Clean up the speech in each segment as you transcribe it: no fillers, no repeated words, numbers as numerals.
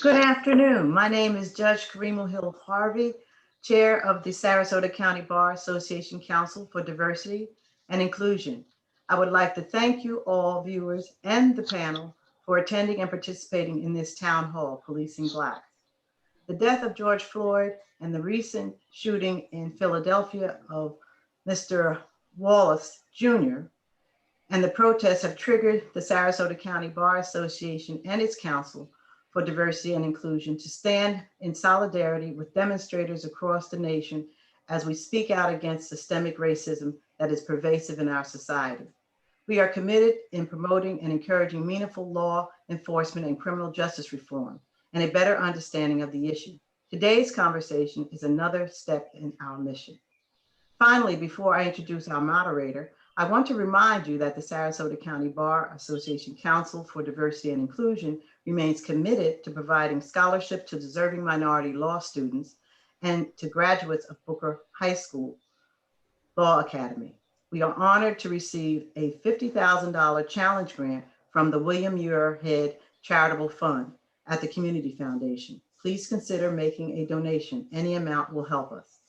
Good afternoon. My name is Judge Karima Hill Harvey, Chair of the Sarasota County Bar Association Council for Diversity and Inclusion. I would like to thank you all viewers and the panel for attending and participating in this town hall, Policing Black. The death of George Floyd and the recent shooting in Philadelphia of Mr. Wallace Jr. and the protests have triggered the Sarasota County Bar Association and its council for diversity and inclusion to stand in solidarity with demonstrators across the nation as we speak out against systemic racism that is pervasive in our society. We are committed in promoting and encouraging meaningful law enforcement and criminal justice reform and a better understanding of the issue. Today's conversation is another step in our mission. Finally, before I introduce our moderator, I want to remind you that the Sarasota County Bar Association Council for Diversity and Inclusion remains committed to providing scholarship to deserving minority law students and to graduates of Booker High School Law Academy. We are honored to receive a $50,000 challenge grant from the William Muirhead Charitable Fund at the Community Foundation. Please consider making a donation. Any amount will help us.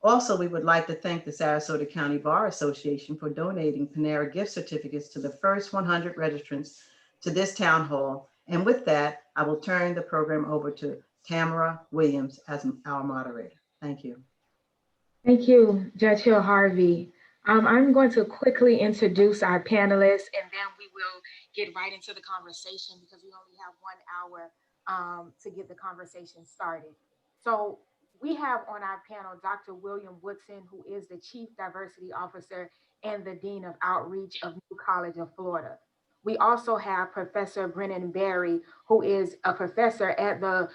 Also, we would like to thank the Sarasota County Bar Association for donating Panera gift certificates to the first 100 registrants to this town hall. And with that, I will turn the program over to Tamara Williams as our moderator. Thank you. Thank you, Judge Hill Harvey. I'm going to quickly introduce our panelists, and then we will get right into the conversation because we only have 1 hour to get the conversation started. So we have on our panel Dr. William Woodson, who is the Chief Diversity Officer and the Dean of Outreach of New College of Florida. We also have Professor Brennan Berry, who is a professor at the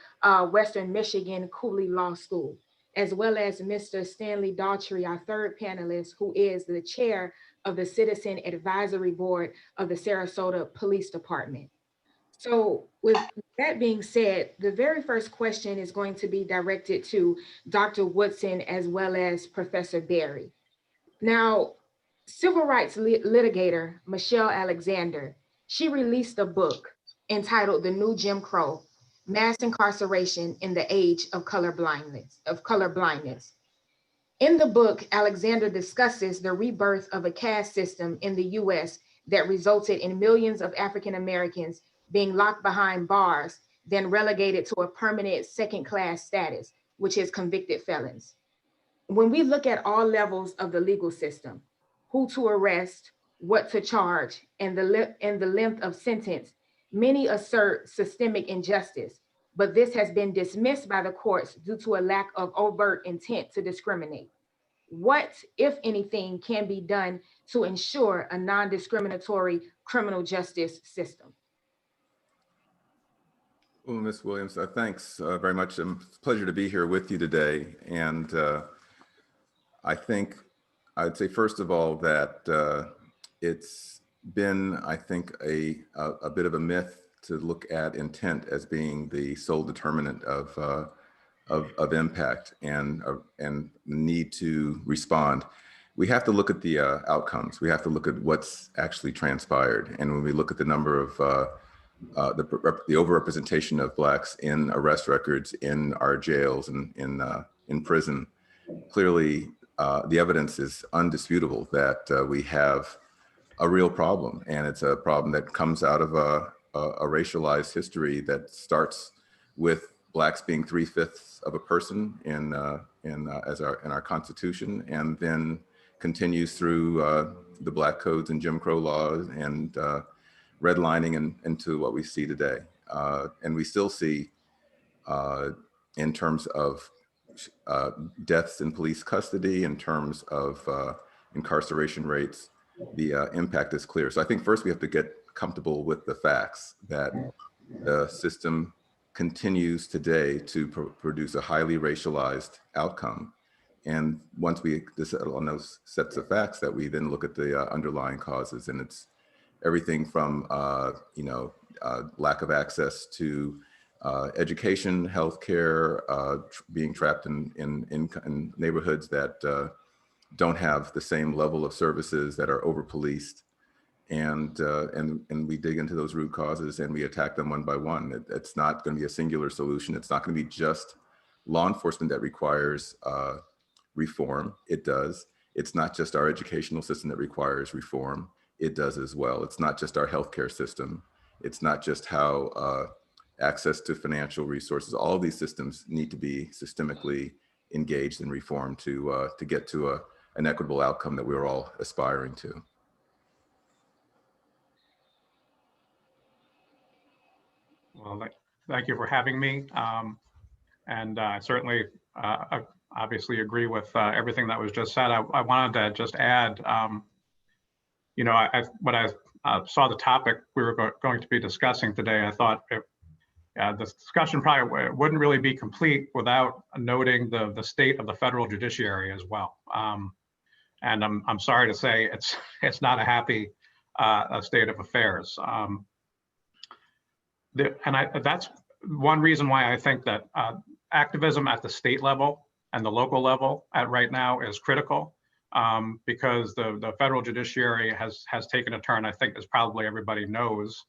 Western Michigan Cooley Law School, as well as Mr. Stanley Daughtry, our third panelist, who is the chair of the Citizen Advisory Board of the Sarasota Police Department. So with that being said, the very first question is going to be directed to Dr. Woodson as well as Professor Berry. Now, civil rights litigator Michelle Alexander, she released a book entitled The New Jim Crow: Mass Incarceration in the Age of Color Blindness. In the book, Alexander discusses the rebirth of a caste system in the US that resulted in millions of African Americans being locked behind bars, then relegated to a permanent second-class status, which is convicted felons. When we look at all levels of the legal system, who to arrest, what to charge, and the length of sentence, many assert systemic injustice, but this has been dismissed by the courts due to a lack of overt intent to discriminate. What, if anything, can be done to ensure a non-discriminatory criminal justice system? Well, Ms. Williams, thanks very much. It's a pleasure to be here with you today. And I think I'd say, first of all, that it's been, I think, a bit of a myth to look at intent as being the sole determinant of impact and need to respond. We have to look at the outcomes. We have to look at what's actually transpired. And when we look at the number of the overrepresentation of Blacks in arrest records, in our jails, and in prison, clearly the evidence is undisputable that we have a real problem, and it's a problem that comes out of a racialized history that starts with Blacks being 3/5 of a person in our Constitution, and then continues through the Black codes and Jim Crow laws and redlining into what we see today. And we still see, in terms of deaths in police custody, in terms of incarceration rates, the impact is clear. So I think first we have to get comfortable with the facts that the system continues today to produce a highly racialized outcome. And once we settle on those sets of facts, that we then look at the underlying causes, and it's everything from lack of access to education, healthcare, being trapped in neighborhoods that don't have the same level of services, that are over-policed, and we dig into those root causes and we attack them one by one. It's not going to be a singular solution. It's not going to be just law enforcement that requires reform. It does. It's not just our educational system that requires reform. It does as well. It's not just our healthcare system. It's not just how access to financial resources. All of these systems need to be systemically engaged and reformed to get to an equitable outcome that we're all aspiring to. Well, thank you for having me. And I certainly obviously agree with everything that was just said. I wanted to just add, when I saw the topic we were going to be discussing today, I thought this discussion probably wouldn't really be complete without noting the state of the federal judiciary as well. And I'm sorry to say it's not a happy state of affairs. That's one reason why I think that activism at the state level and the local level right now is critical, because the federal judiciary has taken a turn, I think, as probably everybody knows,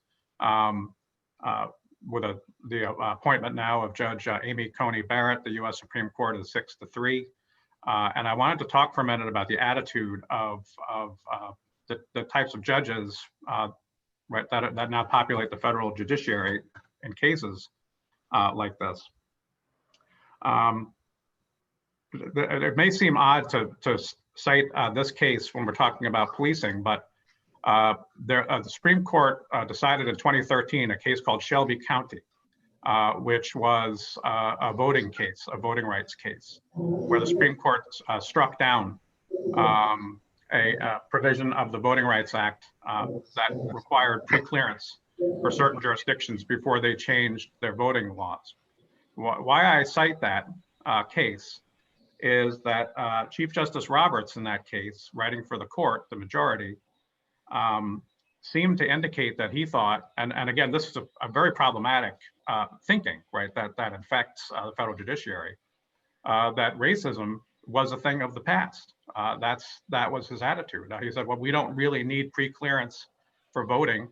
with the appointment now of Judge Amy Coney Barrett, the U.S. Supreme Court, is 6-3. And I wanted to talk for a minute about the attitude of the types of judges right, that now populate the federal judiciary in cases like this. It may seem odd to cite this case when we're talking about policing, but the Supreme Court decided in 2013 a case called Shelby County, which was a voting case, a voting rights case, where the Supreme Court struck down a provision of the Voting Rights Act that required pre-clearance for certain jurisdictions before they changed their voting laws. Why I cite that case is that Chief Justice Roberts in that case, writing for the court, the majority, seemed to indicate that he thought, and again, this is a very problematic thinking, right, that infects the federal judiciary, that racism was a thing of the past. That was his attitude. He said, well, we don't really need pre-clearance for voting.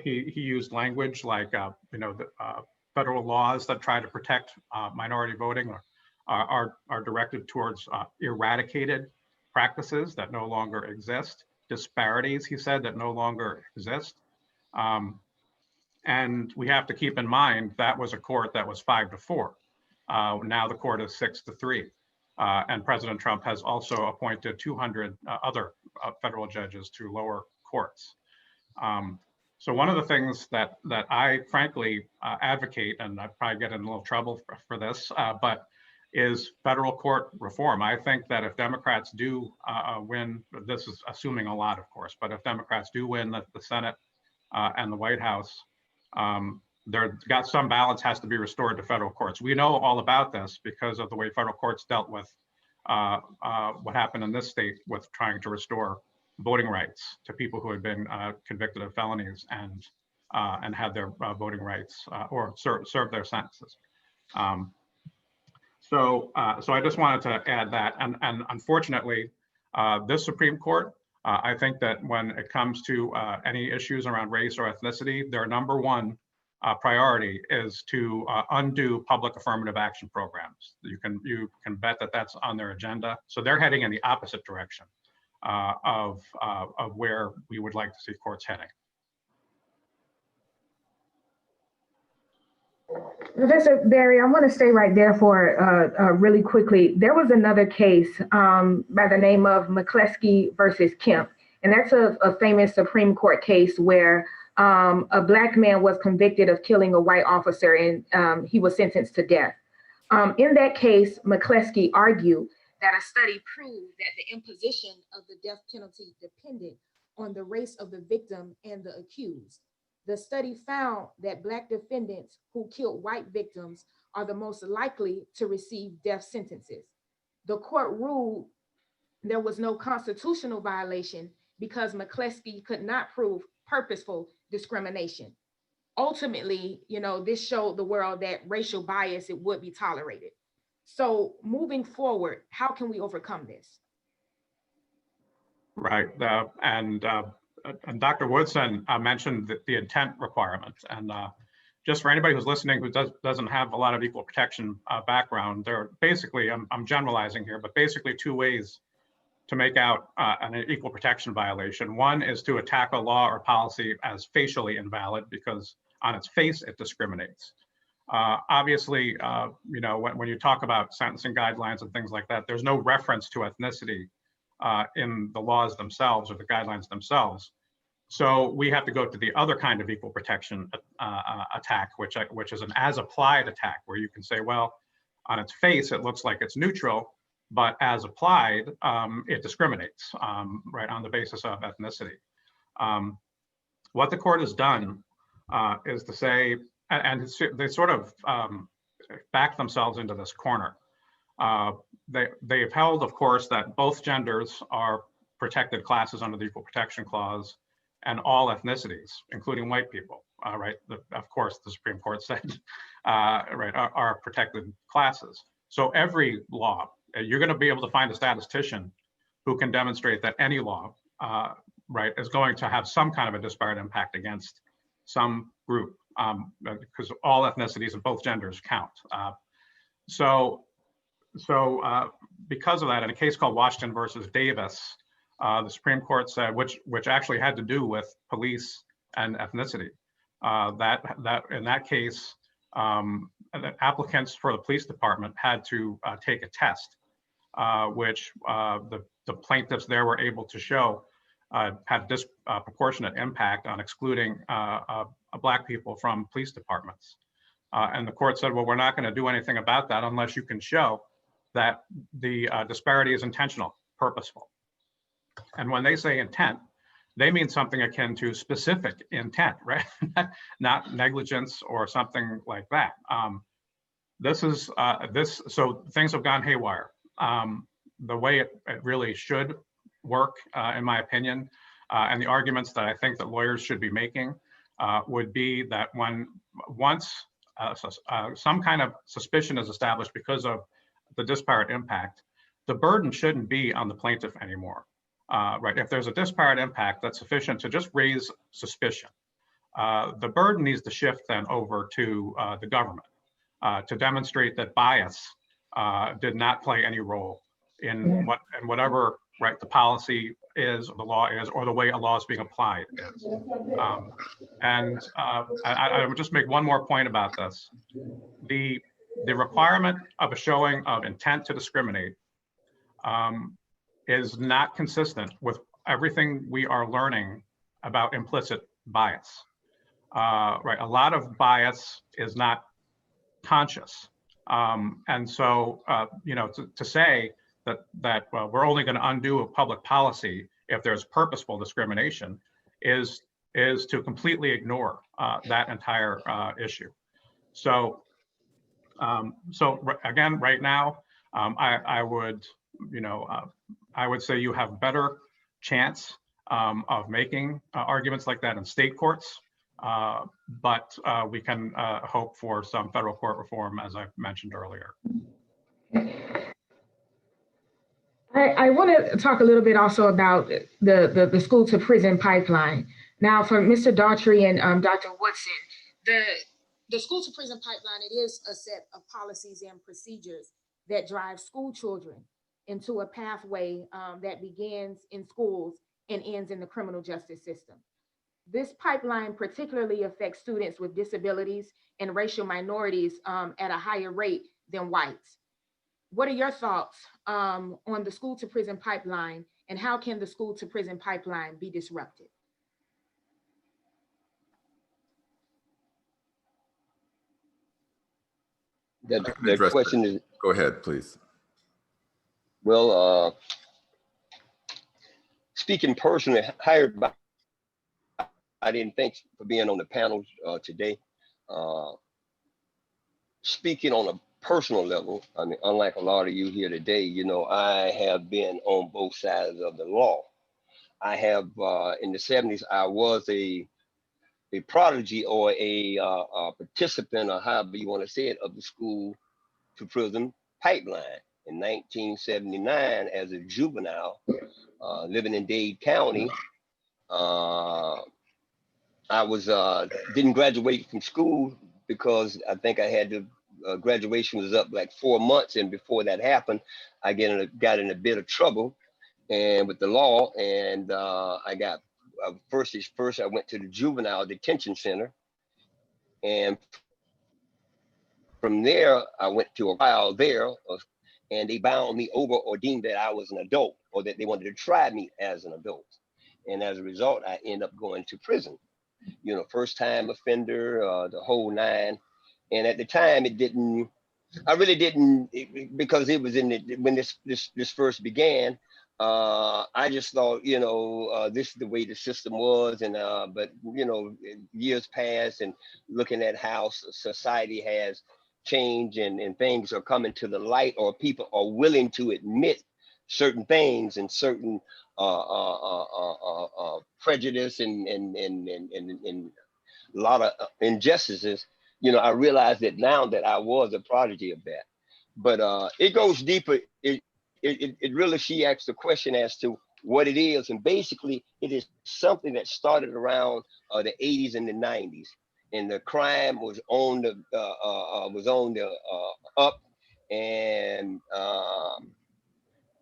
He used language like, the federal laws that try to protect minority voting are directed towards eradicated practices that no longer exist, disparities, he said, that no longer exist. And we have to keep in mind that was a court that was 5-4. Now the court is 6-3. And President Trump has also appointed 200 other federal judges to lower courts. So one of the things that I frankly advocate, and I probably get in a little trouble for this, but is federal court reform. I think that if Democrats do win, this is assuming a lot, of course, but if Democrats do win the Senate and the White House, some balance has to be restored to federal courts. We know all about this because of the way federal courts dealt with what happened in this state with trying to restore voting rights to people who had been convicted of felonies and had their voting rights or served their sentences. So I just wanted to add that, and unfortunately, this Supreme Court, I think that when it comes to any issues around race or ethnicity, their number one priority is to undo public affirmative action programs. You can bet that that's on their agenda. So they're heading in the opposite direction of where we would like to see courts heading. Professor Barry, I want to stay right there for really quickly. There was another case by the name of McCleskey versus Kemp, and that's a famous Supreme Court case where a Black man was convicted of killing a white officer and he was sentenced to death. In that case, McCleskey argued that a study proved that the imposition of the death penalty depended on the race of the victim and the accused. The study found that Black defendants who killed white victims are the most likely to receive death sentences. The court ruled there was no constitutional violation because McCleskey could not prove purposeful discrimination. Ultimately, this showed the world that racial bias, it would be tolerated. So moving forward, how can we overcome this? Right, and and Dr. Woodson mentioned the intent requirement. And just for anybody who's listening who doesn't have a lot of equal protection background, there are basically, I'm generalizing here, but basically two ways to make out an equal protection violation. One is to attack a law or policy as facially invalid because on its face it discriminates. Obviously, you know, when you talk about sentencing guidelines and things like that, there's no reference to ethnicity in the laws themselves or the guidelines themselves. So we have to go to the other kind of equal protection attack, which is an as applied attack, where you can say, well, on its face, it looks like it's neutral, but as applied, it discriminates, right, on the basis of ethnicity. What the court has done is to say, and they sort of back themselves into this corner. They've held, of course, that both genders are protected classes under the Equal Protection Clause, and all ethnicities, including white people, right? Of course, the Supreme Court said, right, are protected classes. So every law, you're going to be able to find a statistician who can demonstrate that any law, right, is going to have some kind of a disparate impact against some group, because all ethnicities and both genders count. So because of that, in a case called Washington versus Davis, the Supreme Court said, which actually had to do with police and ethnicity, that in that case, applicants for the police department had to take a test, which the plaintiffs there were able to show had disproportionate impact on excluding Black people from police departments. And the court said, well, we're not going to do anything about that unless you can show that the disparity is intentional, purposeful. And when they say intent, they mean something akin to specific intent, right? Not negligence or something like that. So things have gone haywire. The way it really should work, in my opinion, and the arguments that I think that lawyers should be making would be that once some kind of suspicion is established because of the disparate impact, the burden shouldn't be on the plaintiff anymore. Right, if there's a disparate impact, that's sufficient to just raise suspicion. The burden needs to shift then over to the government to demonstrate that bias did not play any role in whatever, right, the policy is, or the law is, or the way a law is being applied is. I would just make one more point about this. The requirement of a showing of intent to discriminate is not consistent with everything we are learning about implicit bias. Right, a lot of bias is not conscious, and so you know, to say that well, we're only going to undo a public policy if there's purposeful discrimination is to completely ignore that entire issue. So again, right now, I would, you know, I would say you have better chance of making arguments like that in state courts, but we can hope for some federal court reform, as I mentioned earlier. I want to talk a little bit also about the school to prison pipeline. Now, for Mr. Daughtry and Dr. Woodson, the school to prison pipeline, it is a set of policies and procedures that drive school children into a pathway that begins in schools and ends in the criminal justice system. This pipeline particularly affects students with disabilities and racial minorities at a higher rate than whites. What are your thoughts on the school to prison pipeline, and how can the school to prison pipeline be disrupted? The question is, go ahead, please. Well, speaking personally, hired by, I didn't thank for being on the panel today. Speaking on a personal level, I mean, unlike a lot of you here today, you know, I have been on both sides of the law. I have, in the 70s, I was a prodigy or a participant, or however you want to say it, of the school to prison pipeline. In 1979, as a juvenile, living in Dade County, Uh, I was didn't graduate from school because I think I had to. Graduation was up like 4 months, and before that happened, I got in a bit of trouble and with the law, and I got first is first. I went to the juvenile detention center, and from there I went to a trial there, and they bound me over or deemed that I was an adult, or that they wanted to try me as an adult, and as a result, I end up going to prison. You know, first time offender, the whole nine. And at the time, it didn't. I really didn't because it was in the when this first began. I just thought, this is the way the system was, and but years passed, and looking at how society has changed, and things are coming to the light, or people are willing to admit certain things and certain prejudice and a lot of injustices. I realized that now that I was a prodigy of that. But it goes deeper. It really, she asked the question as to what it is, and basically it is something that started around the 80s and the 90s, and the crime was on the up, and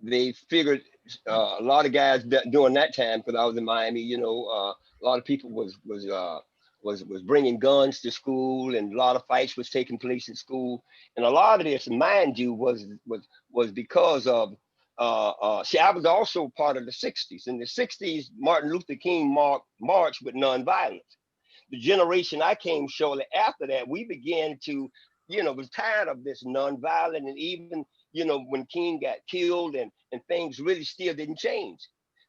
they figured a lot of guys during that time, because I was in Miami, a lot of people was bringing guns to school, and a lot of fights was taking place in school, and a lot of this, mind you, was because of see, I was also part of the 60s. In the 60s, Martin Luther King marched with nonviolence. The generation I came shortly after that, we began to, was tired of this nonviolent, and even, when King got killed, and things really still didn't change.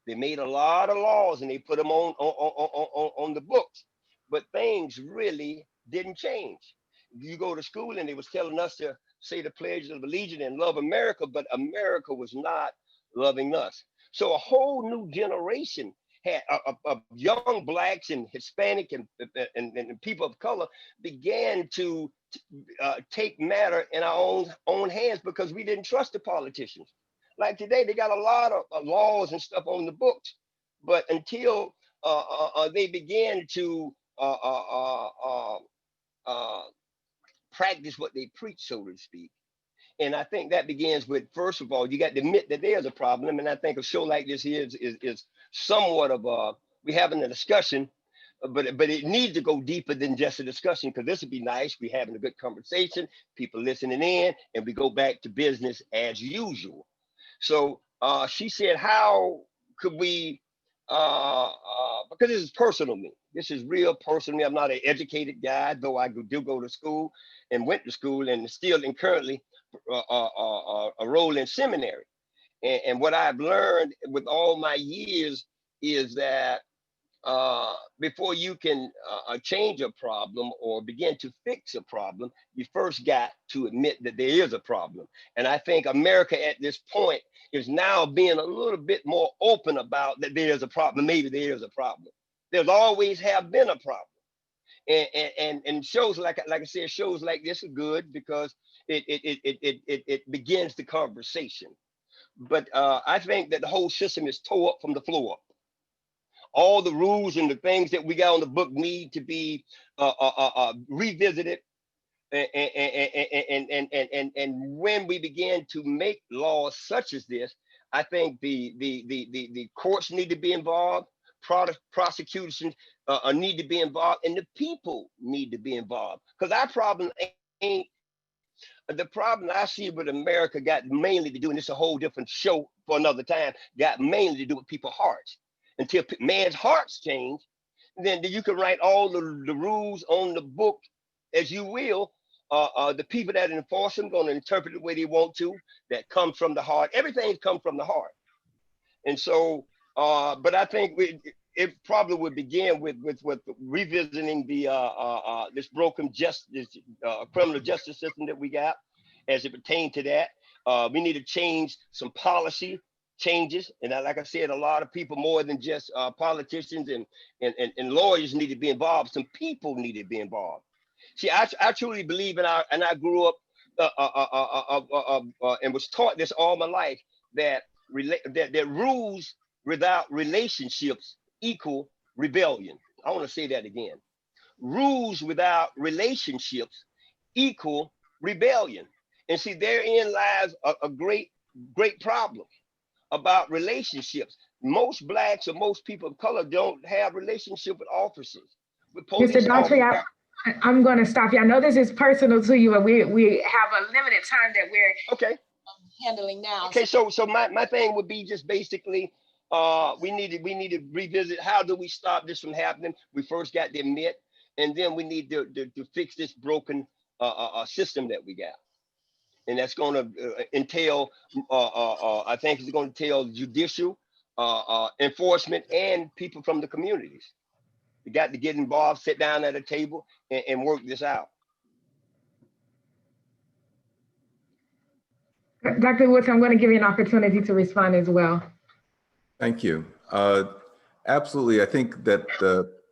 They made a lot of laws and they put them on the books, but things really didn't change. You go to school and they was telling us to say the Pledge of Allegiance and love America, but America was not loving us. So a whole new generation had of young blacks and Hispanic and people of color began to take matter in our own hands, because we didn't trust the politicians. Like today, they got a lot of laws and stuff on the books, but until they began to uh, practice what they preach, so to speak. And I think that begins with, first of all, you got to admit that there's a problem. And I think a show like this here is somewhat of we having a discussion, but it needs to go deeper than just a discussion, because this would be nice. We're having a good conversation, people listening in, and we go back to business as usual. So she said, how could we, because this is personal to me. This is real personal to me. I'm not an educated guy, though I do go to school and went to school, and still and currently a role in seminary. And what I've learned with all my years is that before you can change a problem or begin to fix a problem, you first got to admit that there is a problem. And I think America at this point is now being a little bit more open about that there is a problem. Maybe there is a problem. There's always have been a problem. And shows like I said, shows like this are good because it begins the conversation. But I think that the whole system is tore up from the floor up. All the rules and the things that we got on the book need to be revisited. And when we begin to make laws such as this, I think the courts need to be involved, prosecutions need to be involved, and the people need to be involved. Because our problem ain't the problem I see with America got mainly to do, and it's a whole different show for another time, got mainly to do with people's hearts. Until man's hearts change, then you can write all the rules on the book as you will. The people that enforce them going to interpret it the way they want to. That comes from the heart. Everything's come from the heart. And so, but I think it probably would begin with revisiting the this broken justice, criminal justice system that we got as it pertains to that. We need to change some policy changes, and like I said, a lot of people more than just politicians and lawyers need to be involved. Some people need to be involved. See, I truly believe and I grew up and was taught this all my life that that rules without relationships equal rebellion. I want to say that again. Rules without relationships equal rebellion. And see, therein lies a great problem about relationships. Most blacks or most people of color don't have relationship with officers, with Mr. police Daughtry, officers. I'm going to stop you. I know this is personal to you, and we have a limited time that we're Okay. handling now. Okay. So my thing would be just basically, we need to revisit, how do we stop this from happening? We first got to admit, and then we need to fix this broken system that we got. And that's going to entail, I think it's going to entail judicial enforcement and people from the communities. You got to get involved, sit down at a table, and work this out. Dr. Woods, I'm going to give you an opportunity to respond as well. Thank you. Absolutely. I think that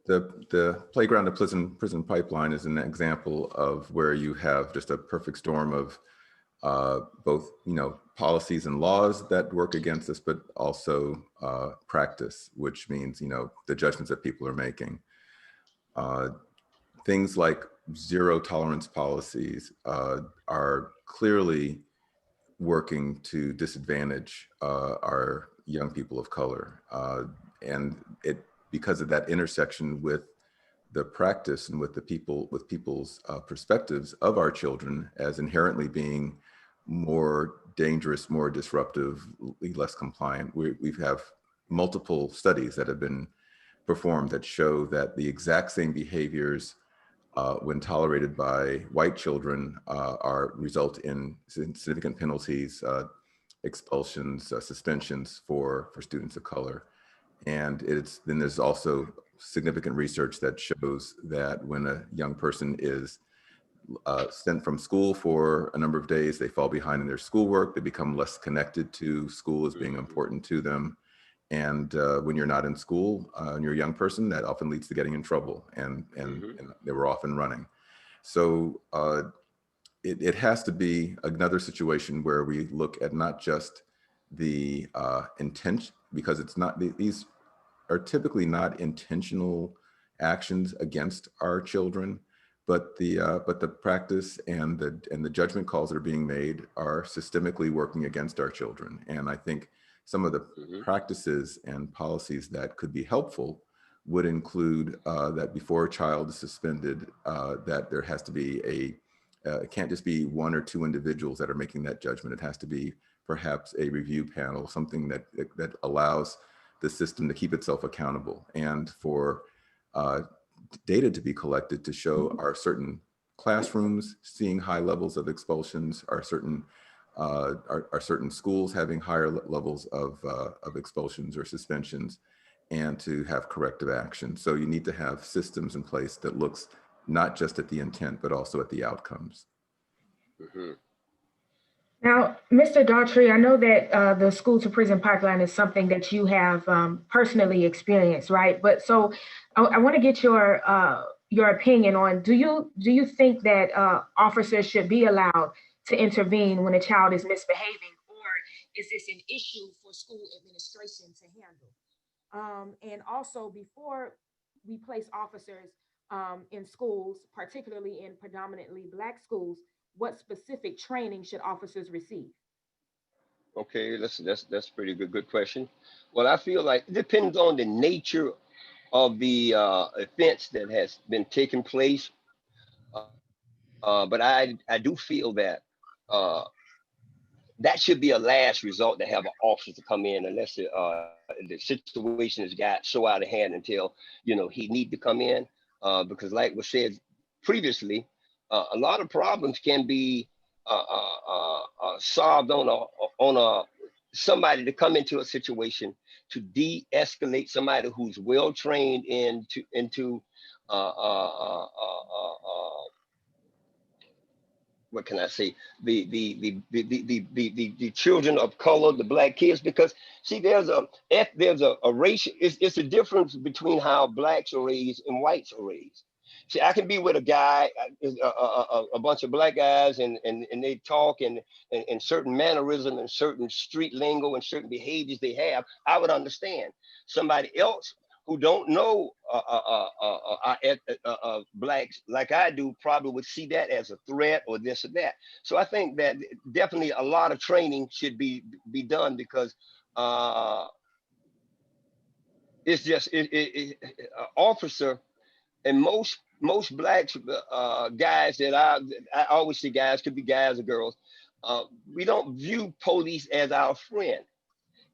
the playground to prison pipeline is an example of where you have just a perfect storm of both, policies and laws that work against us, but also practice, which means, the judgments that people are making. Things like zero tolerance policies are clearly working to disadvantage our young people of color. And because of that intersection with the practice and with people's perspectives of our children as inherently being more dangerous, more disruptive, less compliant. We have multiple studies that have been performed that show that the exact same behaviors when tolerated by white children result in significant penalties, expulsions, suspensions for students of color. And then there's also significant research that shows that when a young person is sent from school for a number of days, they fall behind in their schoolwork, they become less connected to school as being important to them. And when you're not in school and you're a young person, that often leads to getting in trouble, and they were often running. So it has to be another situation where we look at not just the intent, because it's not, these are typically not intentional actions against our children, but the practice and the judgment calls that are being made are systemically working against our children. And I think some of the practices and policies that could be helpful would include that before a child is suspended, that there has to be it can't just be one or two individuals that are making that judgment. It has to be perhaps a review panel, something that allows the system to keep itself accountable, and for data to be collected to show are certain classrooms seeing high levels of expulsions, are certain schools having higher levels of expulsions or suspensions, and to have corrective action. So you need to have systems in place that looks not just at the intent, but also at the outcomes. Now, Mr. Daughtry, I know that the school to prison pipeline is something that you have personally experienced, right? But so I want to get your opinion on, do you think that officers should be allowed to intervene when a child is misbehaving, or is this an issue for school administration to handle? And also, before we place officers in schools, particularly in predominantly Black schools, what specific training should officers receive? Okay, that's pretty good question. Well, I feel like it depends on the nature of the offense that has been taking place. But I do feel that that should be a last result, to have an officer to come in, unless the situation has got so out of hand until he need to come in, because like was said previously, a lot of problems can be solved on a somebody to come into a situation to de-escalate, somebody who's well trained into what can I say, the children of color, the Black kids, because see, there's a racial, it's a difference between how Blacks are raised and whites are raised. See, I can be with a guy, a bunch of Black guys, and they talk and certain mannerism and certain street lingo and certain behaviors they have, I would understand. Somebody else who don't know blacks like I do probably would see that as a threat or this or that. So I think that definitely a lot of training should be done, because it's just officer, and most blacks guys that I always see, guys, could be guys or girls, we don't view police as our friend.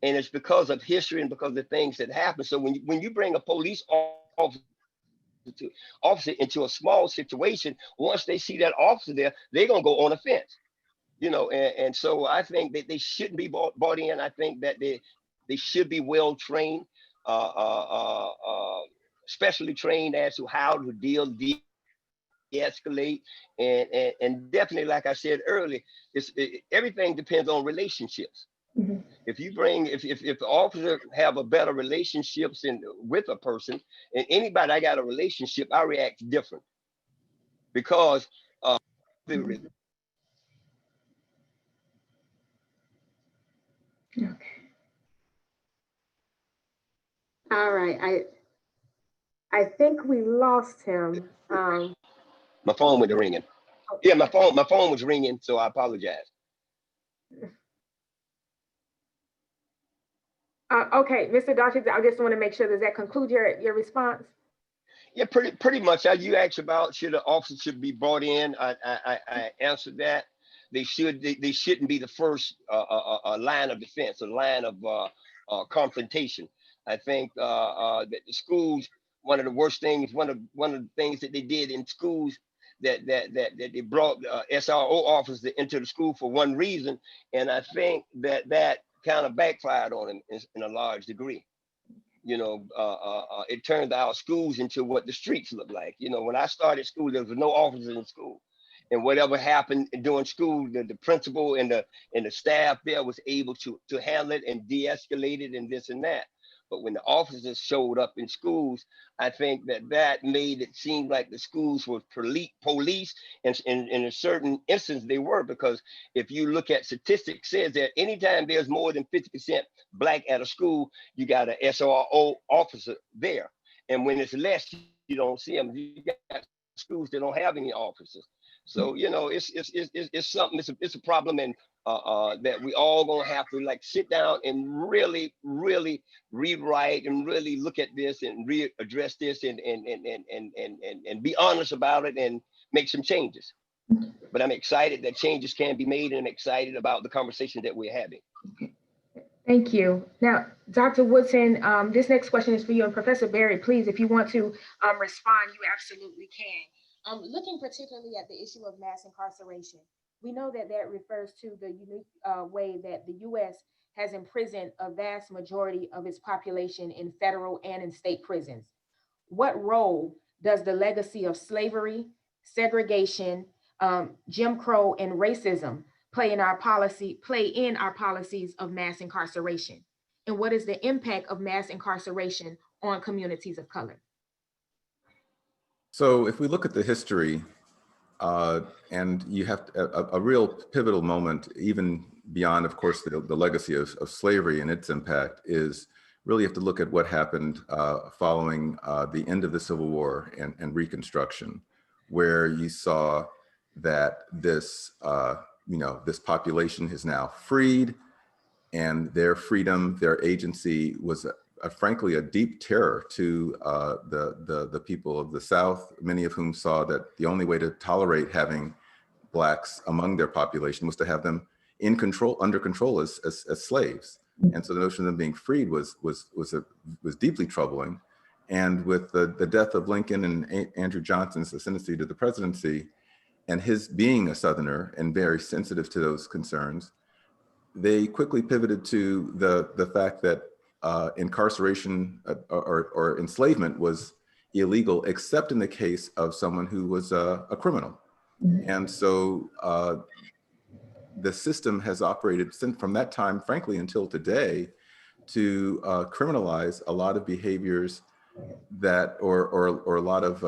And it's because of history and because of the things that happen. So when you bring a police officer into a small situation, once they see that officer there, they're gonna go on a fence, and so I think that they shouldn't be bought in. I think that they should be well trained, uh, uh, uh, uh, especially trained as to how to de-escalate, and definitely, like I said earlier, everything depends on relationships. Mhm. If you bring, if the officer have a better relationships with a person, and anybody I got a relationship, I react different, because the Okay. All right. I think we lost him. my phone went ringing. Yeah, my phone was ringing, so I apologize. Okay, Mr. Dawkins, I just want to make sure, does that conclude your response? Yeah, pretty much. You asked about should an officer should be brought in. I answered that. They should. They shouldn't be the first line of defense, a line of confrontation. I think that the schools, one of the worst things, one of the things that they did in schools, that they brought SRO officers into the school for one reason, and I think that kind of backfired on them in a large degree. It turned our schools into what the streets look like. When I started school, there was no officers in school, and whatever happened during school, the principal and the staff there was able to handle it and de-escalate it and this and that. But when the officers showed up in schools, I think that made it seem like the schools were police, and in a certain instance they were, because if you look at statistics, says that anytime there's more than 50% black at a school, you got an SRO officer there. And when it's less, you don't see them. You got schools that don't have any officers. So it's something. It's a problem, and that we all gonna have to like sit down and really, really rewrite and really look at this and readdress this and be honest about it and make some changes. But I'm excited that changes can be made, and I'm excited about the conversation that we're having. Thank you. Now, Dr. Woodson, this next question is for you. And Professor Berry, please, if you want to respond, you absolutely can. Looking particularly at the issue of mass incarceration, we know that refers to the unique way that the U.S. has imprisoned a vast majority of its population in federal and in state prisons. What role does the legacy of slavery, segregation, Jim Crow, and racism play in our policies of mass incarceration? And what is the impact of mass incarceration on communities of color? So if we look at the history, and you have a real pivotal moment, even beyond, of course, the legacy of slavery and its impact, is really have to look at what happened following the end of the Civil War and Reconstruction, where you saw that this population is now freed, and their freedom, their agency was frankly a deep terror to the people of the South, many of whom saw that the only way to tolerate having Blacks among their population was to have them under control as slaves. And so the notion of them being freed was deeply troubling. And with the death of Lincoln and Andrew Johnson's ascendancy to the presidency, and his being a Southerner and very sensitive to those concerns, they quickly pivoted to the fact that incarceration or enslavement was illegal, except in the case of someone who was a criminal. And so the system has operated from that time, frankly, until today, to criminalize a lot of behaviors that, or a lot of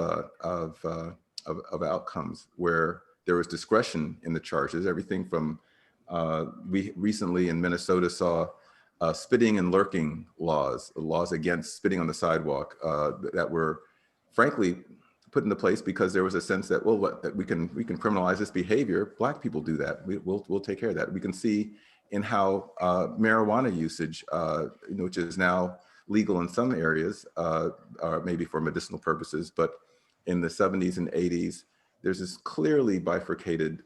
outcomes where there was discretion in the charges. Everything from we recently in Minnesota saw spitting and lurking laws, laws against spitting on the sidewalk that were frankly put into place because there was a sense that, well, that we can criminalize this behavior. Black people do that. We'll take care of that. We can see in how marijuana usage, which is now legal in some areas, maybe for medicinal purposes, but in the 70s and 80s, there's this clearly bifurcated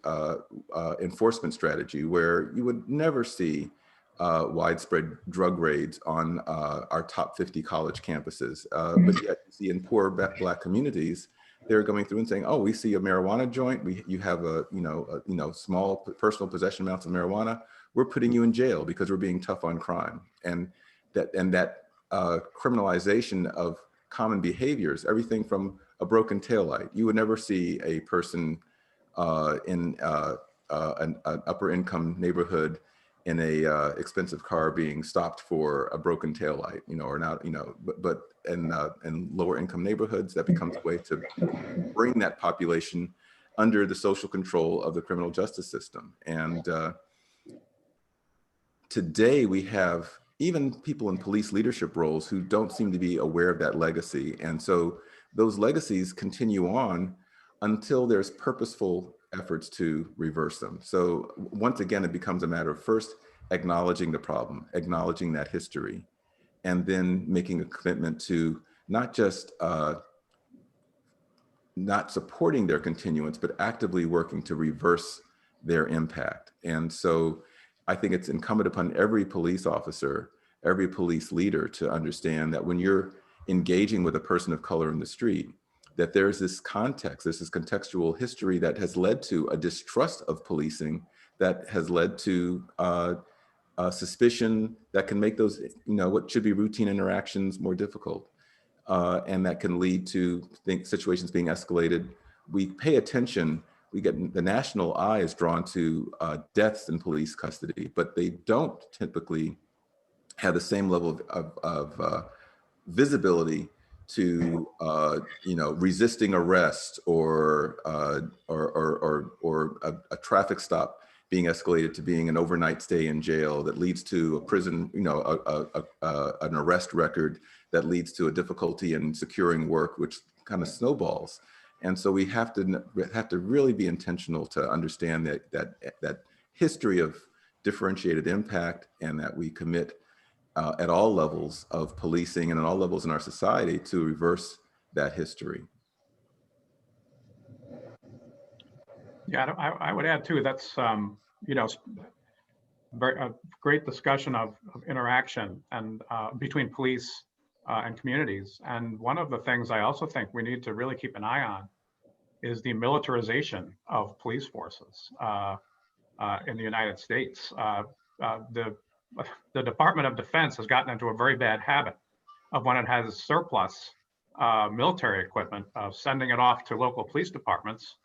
enforcement strategy where you would never see widespread drug raids on our top 50 college campuses. But yet you see in poor Black communities, they're going through and saying, oh, we see a marijuana joint. You have a small personal possession amounts of marijuana. We're putting you in jail because we're being tough on crime. And that criminalization of common behaviors, everything from a broken taillight. You would never see a person in an upper income neighborhood in a expensive car being stopped for a broken taillight, or not, but in lower income neighborhoods, that becomes a way to bring that population under the social control of the criminal justice system. And today we have even people in police leadership roles who don't seem to be aware of that legacy. And so those legacies continue on until there's purposeful efforts to reverse them. So once again, it becomes a matter of first acknowledging the problem, acknowledging that history, and then making a commitment to not just not supporting their continuance, but actively working to reverse their impact. And so I think it's incumbent upon every police officer, every police leader to understand that when you're engaging with a person of color in the street, that there's this context, there's this contextual history that has led to a distrust of policing, that has led to suspicion that can make those, what should be routine interactions more difficult. And that can lead to situations being escalated. We pay attention, we get the national eye is drawn to deaths in police custody, but they don't typically have the same level of visibility to resisting arrest or a traffic stop being escalated to being an overnight stay in jail that leads to a prison, an arrest record that leads to a difficulty in securing work, which kind of snowballs. And so we have to really be intentional to understand that history of differentiated impact, and that we commit at all levels of policing and at all levels in our society to reverse that history. Yeah, I would add too, that's, a great discussion of interaction and between police and communities. And one of the things I also think we need to really keep an eye on is the militarization of police forces in the United States. The Department of Defense has gotten into a very bad habit of, when it has surplus military equipment, of sending it off to local police departments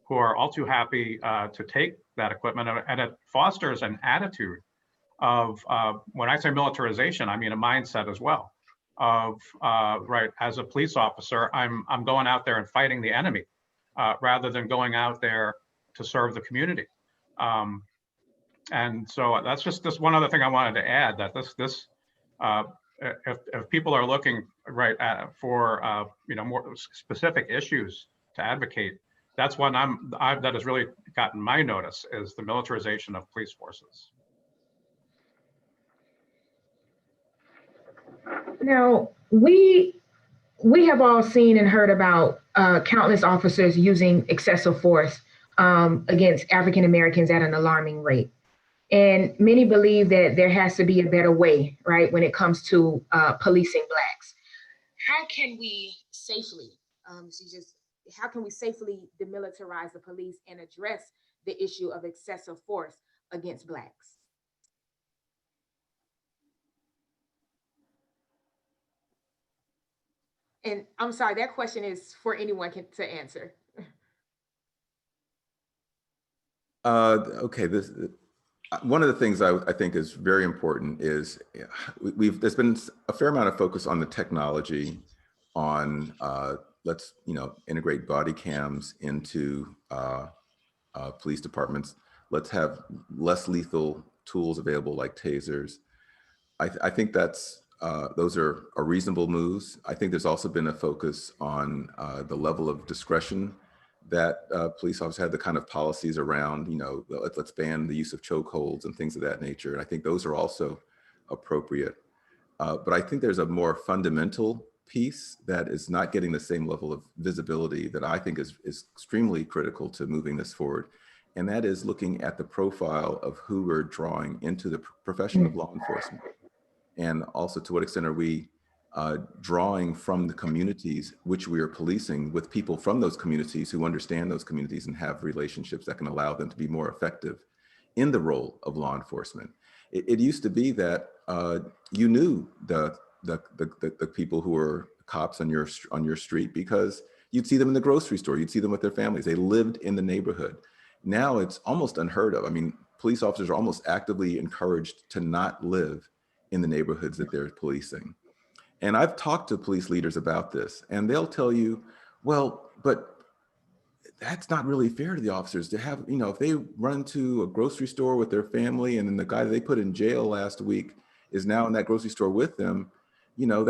who are all too happy to take that equipment. And it fosters an attitude of, when I say militarization, I mean a mindset as well of, right, as a police officer, I'm going out there and fighting the enemy rather than going out there to serve the community. And so that's just one other thing I wanted to add, that if people are looking for more specific issues to advocate, that's one that has really gotten my notice, is the militarization of police forces. Now, we have all seen and heard about countless officers using excessive force against African Americans at an alarming rate. And many believe that there has to be a better way, right, when it comes to policing Blacks. How can we safely, how can we safely demilitarize the police and address the issue of excessive force against Blacks? And I'm sorry, that question is for anyone to answer. Okay, one of the things I think is very important is there's been a fair amount of focus on the technology, on let's integrate body cams into police departments. Let's have less lethal tools available like tasers. I think that's those are reasonable moves. I think there's also been a focus on the level of discretion that police officers had, the kind of policies around, you know, let's ban the use of chokeholds and things of that nature. And I think those are also appropriate. But I think there's a more fundamental piece that is not getting the same level of visibility that I think is extremely critical to moving this forward. And that is looking at the profile of who we're drawing into the profession of law enforcement. And also, to what extent are we drawing from the communities which we are policing with people from those communities who understand those communities and have relationships that can allow them to be more effective in the role of law enforcement. It used to be that you knew the people who were cops on your street because you'd see them in the grocery store, you'd see them with their families. They lived in the neighborhood. Now it's almost unheard of. I mean, police officers are almost actively encouraged to not live in the neighborhoods that they're policing. And I've talked to police leaders about this, and they'll tell you, well, but that's not really fair to the officers to have, you know, if they run to a grocery store with their family and then the guy that they put in jail last week is now in that grocery store with them, you know,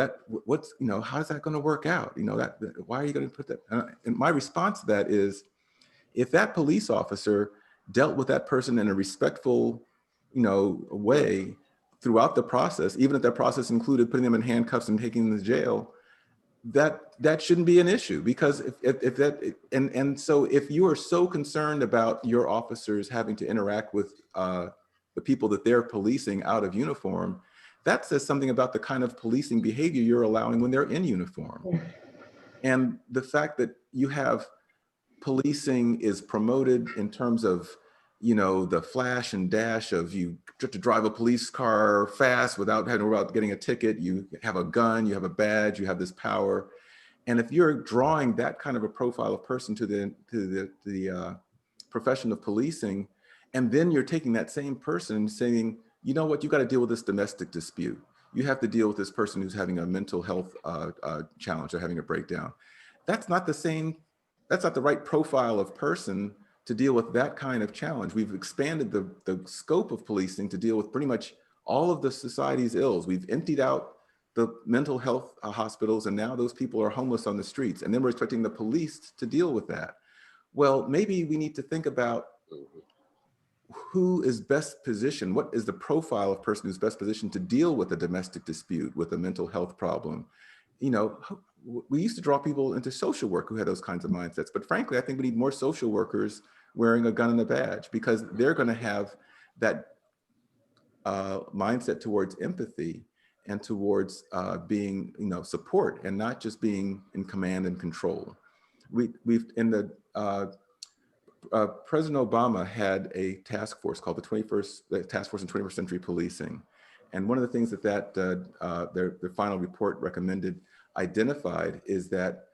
what's, you know, how's that going to work out? You know, why are you going to put that? And my response to that is, if that police officer dealt with that person in a respectful, you know, way throughout the process, even if that process included putting them in handcuffs and taking them to jail, that shouldn't be an issue. Because if that, and so if you are so concerned about your officers having to interact with the people that they're policing out of uniform, that says something about the kind of policing behavior you're allowing when they're in uniform. And the fact that you have policing is promoted in terms of, you know, the flash and dash of you get to drive a police car fast without having to worry about getting a ticket. You have a gun, you have a badge, you have this power. And if you're drawing that kind of a profile of person to the profession of policing, and then you're taking that same person and saying, you know what, you got to deal with this domestic dispute. You have to deal with this person who's having a mental health challenge or having a breakdown. That's not the same. That's not the right profile of person to deal with that kind of challenge. We've expanded the scope of policing to deal with pretty much all of the society's ills. We've emptied out the mental health hospitals, and now those people are homeless on the streets. And then we're expecting the police to deal with that. Well, maybe we need to think about who is best positioned. What is the profile of person who's best positioned to deal with a domestic dispute, with a mental health problem? You know, we used to draw people into social work who had those kinds of mindsets, but frankly, I think we need more social workers wearing a gun and a badge, because they're going to have that mindset towards empathy and towards being, you know, support, and not just being in command and control. We've in the President Obama had a task force called the Task Force on 21st Century Policing. And one of the things that their final report recommended, identified, is that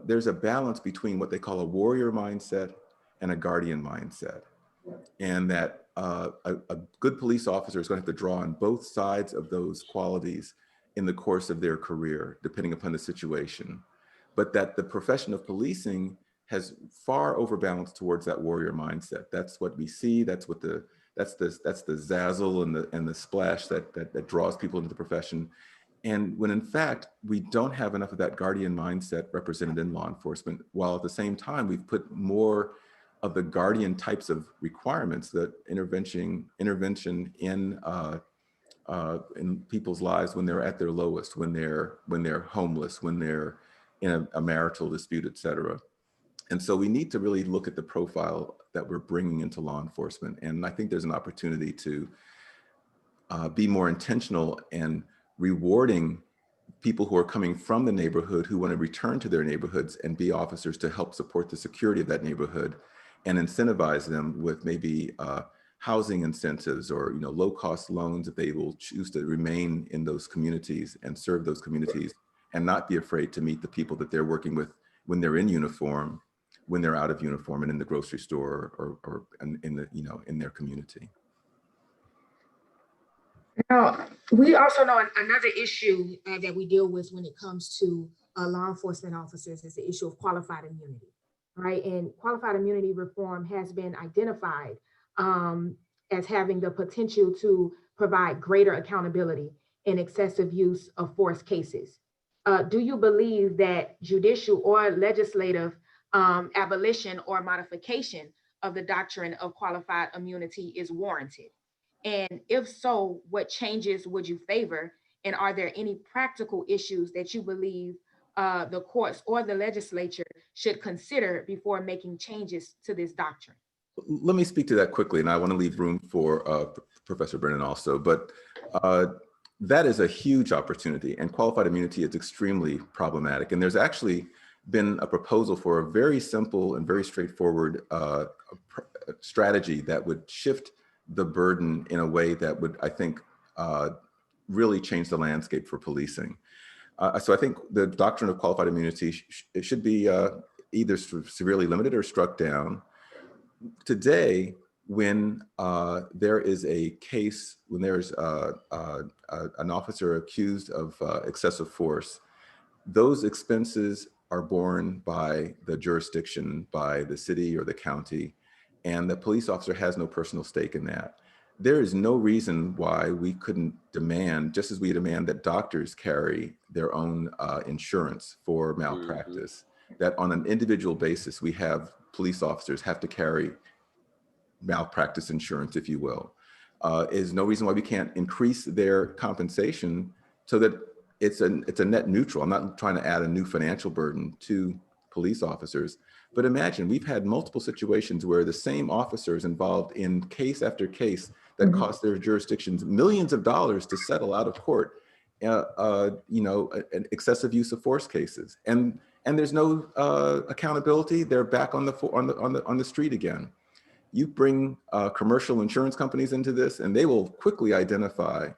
there's a balance between what they call a warrior mindset and a guardian mindset. And that a good police officer is going to have to draw on both sides of those qualities in the course of their career, depending upon the situation. But that the profession of policing has far overbalanced towards that warrior mindset. That's what we see. That's the zazzle and the splash that draws people into the profession. And when in fact, we don't have enough of that guardian mindset represented in law enforcement, while at the same time, we've put more of the guardian types of requirements, that intervention in people's lives when they're at their lowest, when they're homeless, when they're in a marital dispute, et cetera. And so we need to really look at the profile that we're bringing into law enforcement. And I think there's an opportunity to be more intentional and rewarding people who are coming from the neighborhood, who want to return to their neighborhoods and be officers to help support the security of that neighborhood, and incentivize them with maybe housing incentives or, you know, low-cost loans if they will choose to remain in those communities and serve those communities, and not be afraid to meet the people that they're working with when they're in uniform, when they're out of uniform, and in the grocery store or in the, you know, in their community. Now, we also know another issue that we deal with when it comes to law enforcement officers is the issue of qualified immunity, right? And qualified immunity reform has been identified as having the potential to provide greater accountability in excessive use of force cases. Do you believe that judicial or legislative abolition or modification of the doctrine of qualified immunity is warranted? And if so, what changes would you favor? And are there any practical issues that you believe the courts or the legislature should consider before making changes to this doctrine? Let me speak to that quickly, and I want to leave room for Professor Brennan also, but that is a huge opportunity, and qualified immunity is extremely problematic. And there's actually been a proposal for a very simple and very straightforward strategy that would shift the burden in a way that would, I think, really change the landscape for policing. So I think the doctrine of qualified immunity it should be either severely limited or struck down. Today, when there is a case, when there's an officer accused of excessive force, those expenses are borne by the jurisdiction, by the city or the county, and the police officer has no personal stake in that. There is no reason why we couldn't demand, just as we demand that doctors carry their own insurance for malpractice, that on an individual basis, we have police officers have to carry malpractice insurance, if you will. Is no reason why we can't increase their compensation so that it's a net neutral. I'm not trying to add a new financial burden to police officers, but imagine we've had multiple situations where the same officers involved in case after case that cost their jurisdictions millions of dollars to settle out of court, excessive use of force cases, and there's no accountability. They're back on the street again. You bring commercial insurance companies into this, and they will quickly identify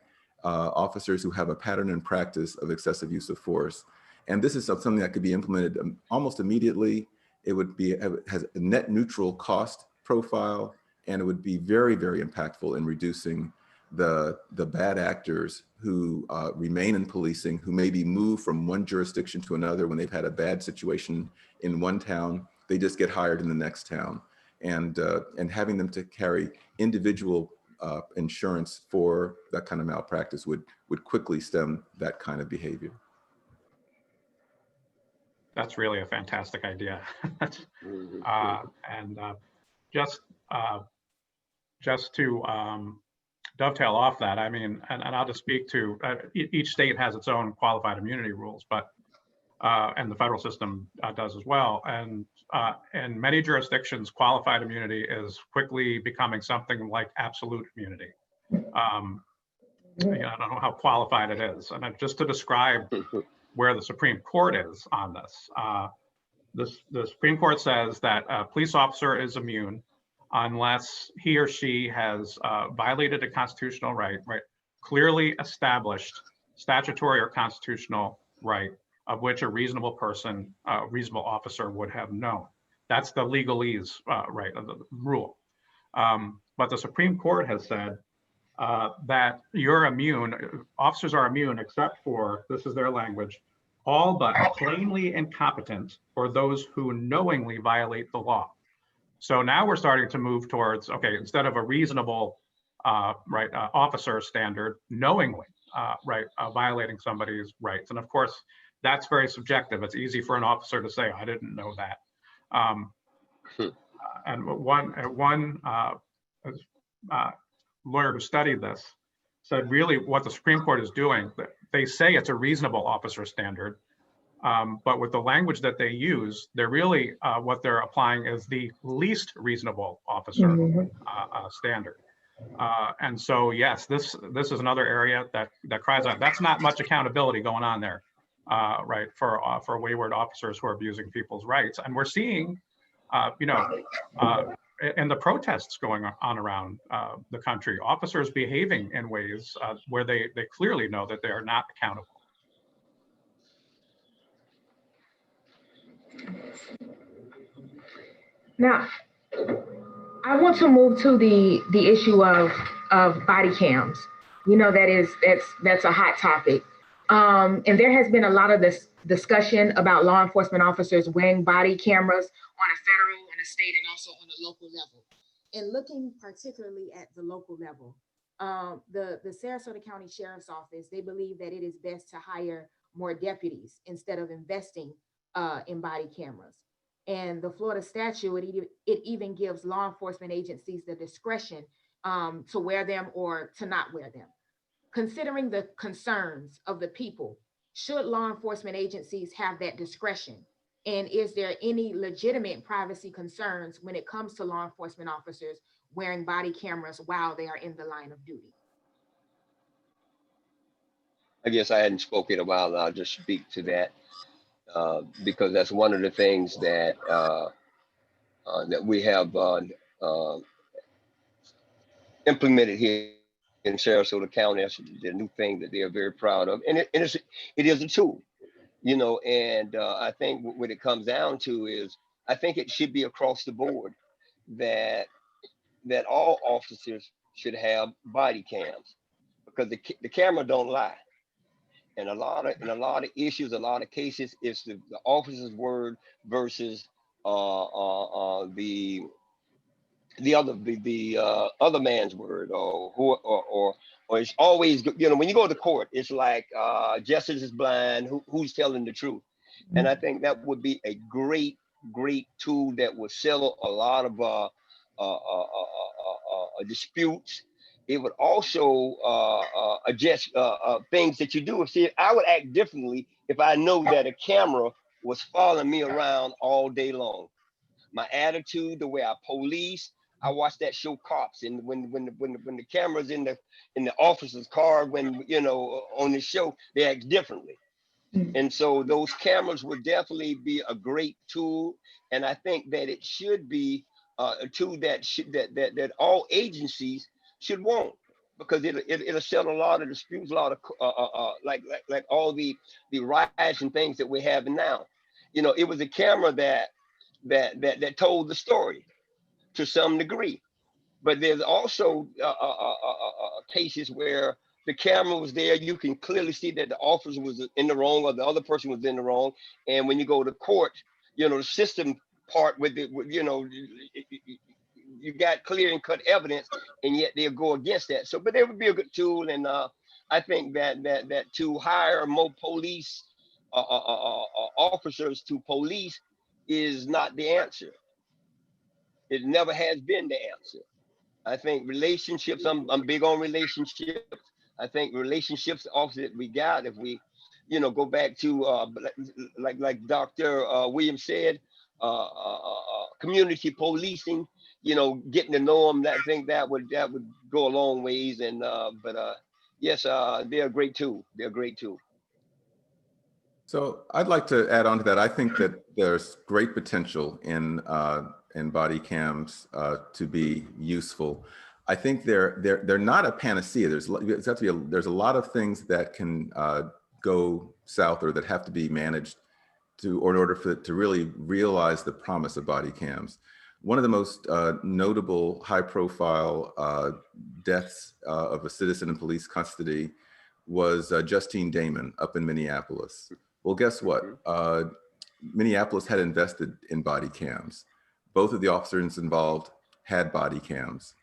officers who have a pattern and practice of excessive use of force. And this is something that could be implemented almost immediately. It would be has a net neutral cost profile, and it would be very, very impactful in reducing the bad actors who remain in policing, who may be moved from one jurisdiction to another when they've had a bad situation in one town. They just get hired in the next town. And having them to carry individual insurance for that kind of malpractice would quickly stem that kind of behavior. That's really a fantastic idea. Just to dovetail off that, I mean, and I'll just speak to each state has its own qualified immunity rules, but and the federal system does as well. And in many jurisdictions, qualified immunity is quickly becoming something like absolute immunity. I don't know how qualified it is. And just to describe where the Supreme Court is on this, the Supreme Court says that a police officer is immune unless he or she has violated a constitutional right, clearly established statutory or constitutional right, of which a reasonable person, a reasonable officer would have known. That's the legalese right of the rule. But the Supreme Court has said that you're immune, officers are immune except for, this is their language, all but plainly incompetent or those who knowingly violate the law. So now we're starting to move towards, okay, instead of a reasonable officer standard, knowingly violating somebody's rights. And of course, that's very subjective. It's easy for an officer to say, I didn't know that. And one lawyer who studied this said really what the Supreme Court is doing, they say it's a reasonable officer standard, but with the language that they use, they're really, what they're applying is the least reasonable officer standard. And so, yes, this is another area that cries out. That's not much accountability going on there, for wayward officers who are abusing people's rights. And we're seeing, in the protests going on around the country, officers behaving in ways where they clearly know that they are not accountable. Now, I want to move to the issue of body cams. That's a hot topic. And there has been a lot of this discussion about law enforcement officers wearing body cameras on a federal, on a state, and also on a local level. And looking particularly at the local level, the Sarasota County Sheriff's Office, they believe that it is best to hire more deputies instead of investing in body cameras. And the Florida statute, it even gives law enforcement agencies the discretion to wear them or to not wear them. Considering the concerns of the people, should law enforcement agencies have that discretion? And is there any legitimate privacy concerns when it comes to law enforcement officers wearing body cameras while they are in the line of duty? I guess I hadn't spoken in a while, and I'll just speak to that because that's one of the things that that we have uh, implemented here in Sarasota County. That's the new thing that they are very proud of, and it is a tool, you know. And I think what it comes down to is I think it should be across the board that all officers should have body cams because the camera don't lie. And a lot of issues, a lot of cases, it's the officer's word versus the other man's word, or who or it's always, you know, when you go to court, it's like justice is blind, who's telling the truth. And I think that would be a great tool that would settle a lot of disputes. It would also adjust things that you do. See, I would act differently if I know that a camera was following me around all day long. My attitude, the way I police. I watch that show Cops, and when the camera's in the officer's car, when you know on the show, they act differently. And so those cameras would definitely be a great tool, and I think that it should be a tool that that all agencies should want because it'll settle a lot of disputes, a lot of like all the riots and things that we're having now. You know, it was a camera that told the story to some degree. But there's also cases where the camera was there. You can clearly see that the officer was in the wrong or the other person was in the wrong. And when you go to court, you know, the system part you know, you got clear and cut evidence, and yet they'll go against that. So, but it would be a good tool. And I think that to hire more police officers to police is not the answer. It never has been the answer. I think relationships, I'm big on relationships. I think relationships also that we got, if we, you know, go back to like Dr. Williams said, community policing, you know, getting to know them, that I think that would go a long ways. And but yes, they're a great tool. They're a great tool. So I'd like to add on to that. I think that there's great potential in body cams to be useful. I think they're not a panacea. There's a lot of things that can go south or that have to be managed in order for it to really realize the promise of body cams. One of the most notable high-profile deaths of a citizen in police custody was Justine Damon up in Minneapolis. Well, guess what? Minneapolis had invested in body cams. Both of the officers involved had body cams.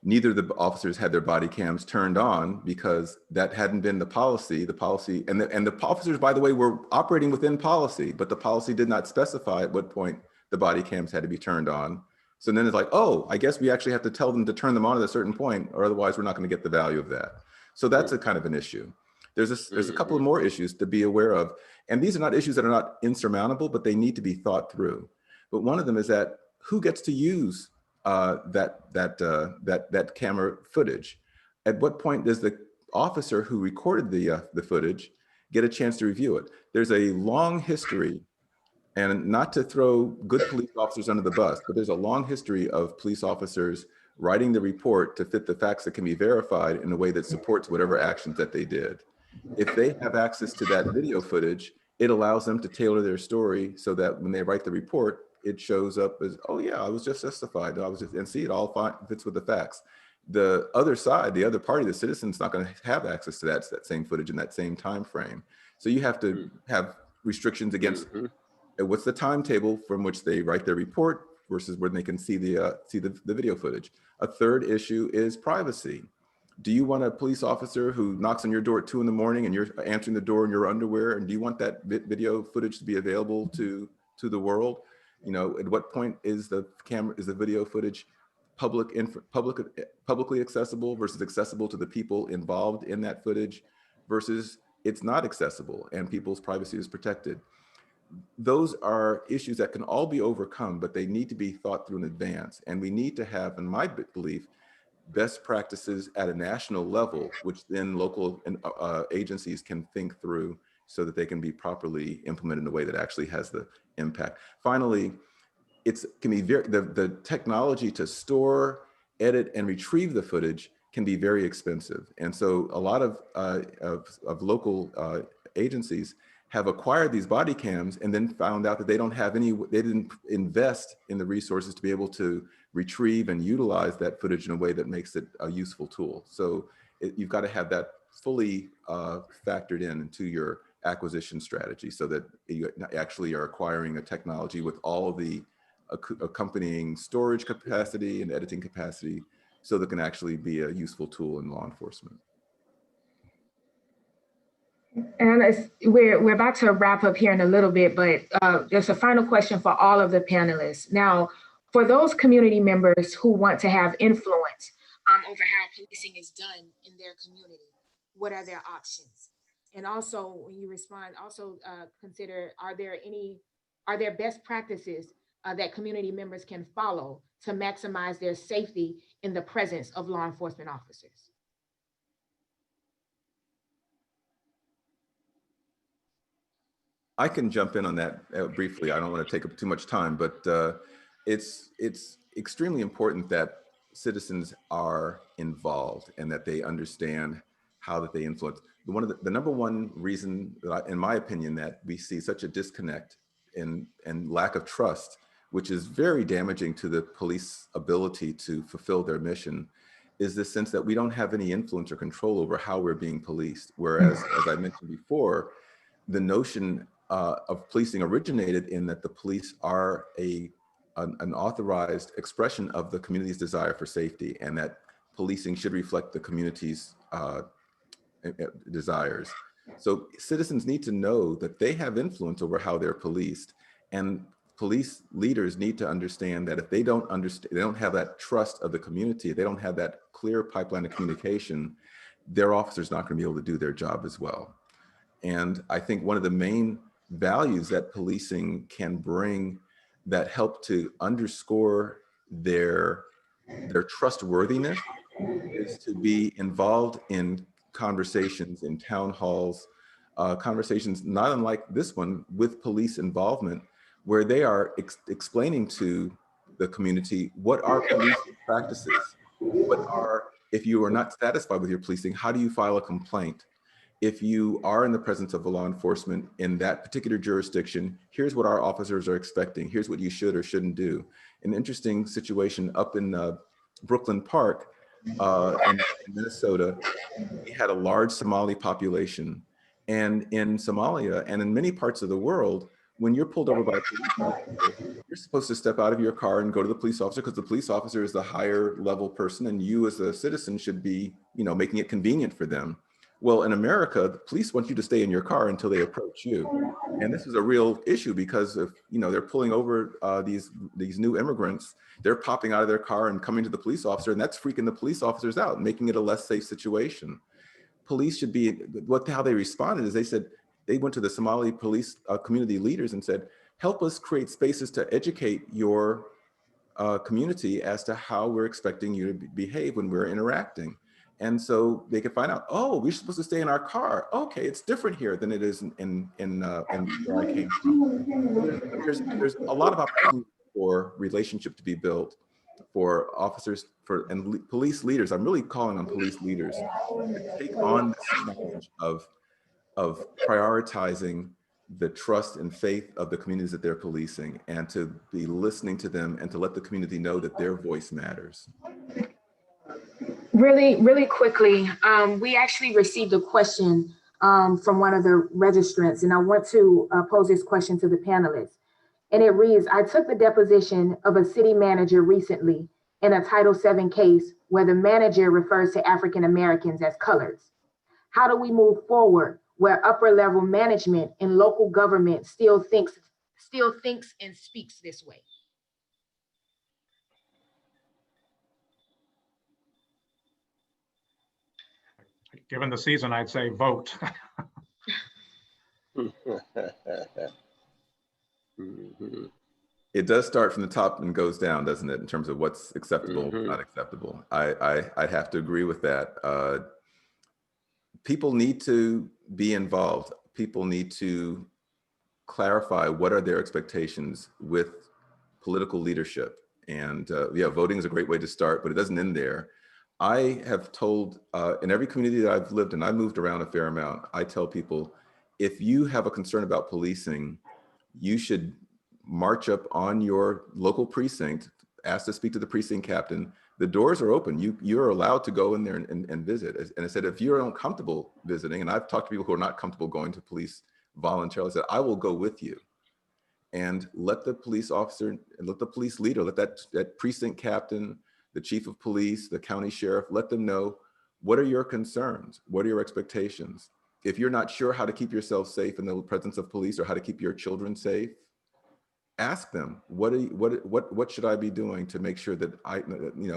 Neither of the officers had their body cams turned on because that hadn't been the policy. The policy, and the officers, by the way, were operating within policy, but the policy did not specify at what point the body cams had to be turned on. So then it's like, oh, I guess we actually have to tell them to turn them on at a certain point, or otherwise we're not going to get the value of that. So that's a kind of an issue. There's a couple of more issues to be aware of. And these are not issues that are not insurmountable, but they need to be thought through. But one of them is that who gets to use that camera footage? At what point does the officer who recorded the footage get a chance to review it? There's a long history, and not to throw good police officers under the bus, but there's a long history of police officers writing the report to fit the facts that can be verified in a way that supports whatever actions that they did. If they have access to that video footage, it allows them to tailor their story so that when they write the report, it shows up as, oh yeah, I was just justified. And see, it all fits with the facts. The other side, the other party, the citizen's not going to have access to that same footage in that same time frame. So you have to have restrictions against what's the timetable from which they write their report versus when they can see the video footage. A third issue is privacy. Do you want a police officer who knocks on your door at 2 in the morning and you're answering the door in your underwear? And do you want that video footage to be available to the world? You know, at what point is the video footage publicly accessible versus accessible to the people involved in that footage versus it's not accessible and people's privacy is protected? Those are issues that can all be overcome, but they need to be thought through in advance. And we need to have, in my belief, best practices at a national level, which then local agencies can think through so that they can be properly implemented in a way that actually has the impact. Finally, can be the technology to store, edit, and retrieve the footage can be very expensive. And so a lot of local agencies have acquired these body cams and then found out that they didn't invest in the resources to be able to retrieve and utilize that footage in a way that makes it a useful tool. So you've got to have that fully factored into your acquisition strategy so that you actually are acquiring a technology with all of the accompanying storage capacity and editing capacity so that it can actually be a useful tool in law enforcement. And we're about to wrap up here in a little bit, but there's a final question for all of the panelists. Now, for those community members who want to have influence over how policing is done in their community, what are their options? And also, when you respond, also consider, are there best practices that community members can follow to maximize their safety in the presence of law enforcement officers? I can jump in on that briefly. I don't want to take up too much time, but it's extremely important that citizens are involved and that they understand how that they influence. The number one reason, in my opinion, that we see such a disconnect and lack of trust, which is very damaging to the police ability to fulfill their mission, is this sense that we don't have any influence or control over how we're being policed. Whereas, as I mentioned before, the notion of policing originated in that the police are an authorized expression of the community's desire for safety, and that policing should reflect the community's desires. So citizens need to know that they have influence over how they're policed, and police leaders need to understand that if they don't have that trust of the community, they don't have that clear pipeline of communication, their officers not going to be able to do their job as well. And I think one of the main values that policing can bring that help to underscore their trustworthiness is to be involved in conversations in town halls, conversations not unlike this one with police involvement, where they are explaining to the community what are policing practices, if you are not satisfied with your policing, how do you file a complaint? If you are in the presence of a law enforcement in that particular jurisdiction, here's what our officers are expecting. Here's what you should or shouldn't do. An interesting situation up in Brooklyn Park in Minnesota, we had a large Somali population. And in Somalia and in many parts of the world, when you're pulled over by a police officer, you're supposed to step out of your car and go to the police officer because the police officer is the higher level person and you as a citizen should be, making it convenient for them. Well, in America, the police want you to stay in your car until they approach you. And this is a real issue because if, they're pulling over these new immigrants, they're popping out of their car and coming to the police officer, and that's freaking the police officers out, making it a less safe situation. Police should be, how they responded is they said, they went to the Somali police community leaders and said, help us create spaces to educate your community as to how we're expecting you to behave when we're interacting. And so they could find out, oh, we're supposed to stay in our car. Okay, it's different here than it is in where I came from. There's a lot of opportunity for relationship to be built for officers and police leaders. I'm really calling on police leaders to take on this challenge of prioritizing the trust and faith of the communities that they're policing and to be listening to them and to let the community know that their voice matters. Really, really quickly, we actually received a question from one of the registrants, and I want to pose this question to the panelists. And it reads, I took the deposition of a city manager recently, in a Title VII case where the manager refers to African Americans as coloreds? How do we move forward where upper level management in local government still thinks and speaks this way? Given the season, I'd say vote. Mhm. It does start from the top and goes down, doesn't it, in terms of what's acceptable, not acceptable. I have to agree with that. People need to be involved. People need to clarify what are their expectations with political leadership. And yeah, voting is a great way to start, but it doesn't end there. I have told, in every community that I've lived in, I moved around a fair amount, I tell people, if you have a concern about policing, you should march up on your local precinct, ask to speak to the precinct captain. The doors are open. You're allowed to go in there and visit. And I said, if you're uncomfortable visiting, and I've talked to people who are not comfortable going to police voluntarily, I said, I will go with you. And let the police officer, and let the police leader, let that precinct captain, the chief of police, the county sheriff, let them know, what are your concerns? What are your expectations? If you're not sure how to keep yourself safe in the presence of police or how to keep your children safe, ask them, what should I be doing to make sure that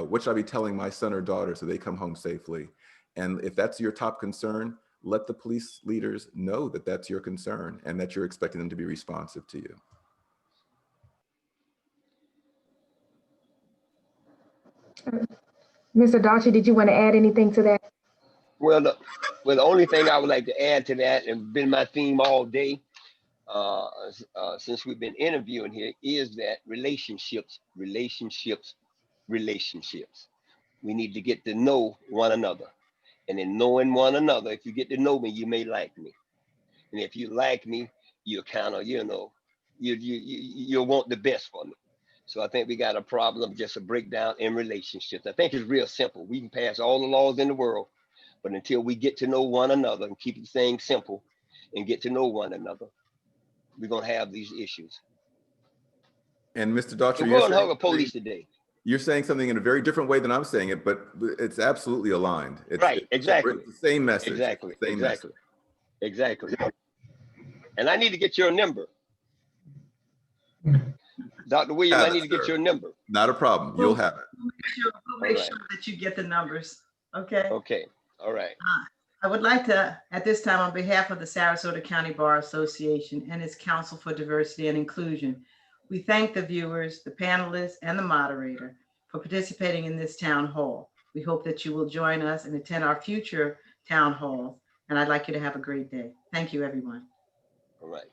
what should I be telling my son or daughter so they come home safely? And if that's your top concern, let the police leaders know that that's your concern and that you're expecting them to be responsive to you. Mr. Daughtry, did you want to add anything to that? Well, the only thing I would like to add to that, and been my theme all day, since we've been interviewing here, is that relationships. We need to get to know one another. And in knowing one another, if you get to know me, you may like me. And if you like me, you kind of, you'll want the best for me. So I think we got a problem of just a breakdown in relationships. I think it's real simple. We can pass all the laws in the world, but until we get to know one another and keep things simple and get to know one another, we're going to have these issues. And Mr. Daughtry, So go and hug a police today. You're saying something in a very different way than I'm saying it, but it's absolutely aligned. Right, exactly. It's the same message. Exactly, Same exactly. message. Exactly. And I need to get your number. Dr. Williams, I need to get your number. Not a problem. You'll have it. We'll make sure that you get the numbers. Okay. Okay. All right. I would like to, at this time, on behalf of the Sarasota County Bar Association and its Council for Diversity and Inclusion, we thank the viewers, the panelists, and the moderator for participating in this town hall. We hope that you will join us and attend our future town halls. And I'd like you to have a great day. Thank you, everyone. All right.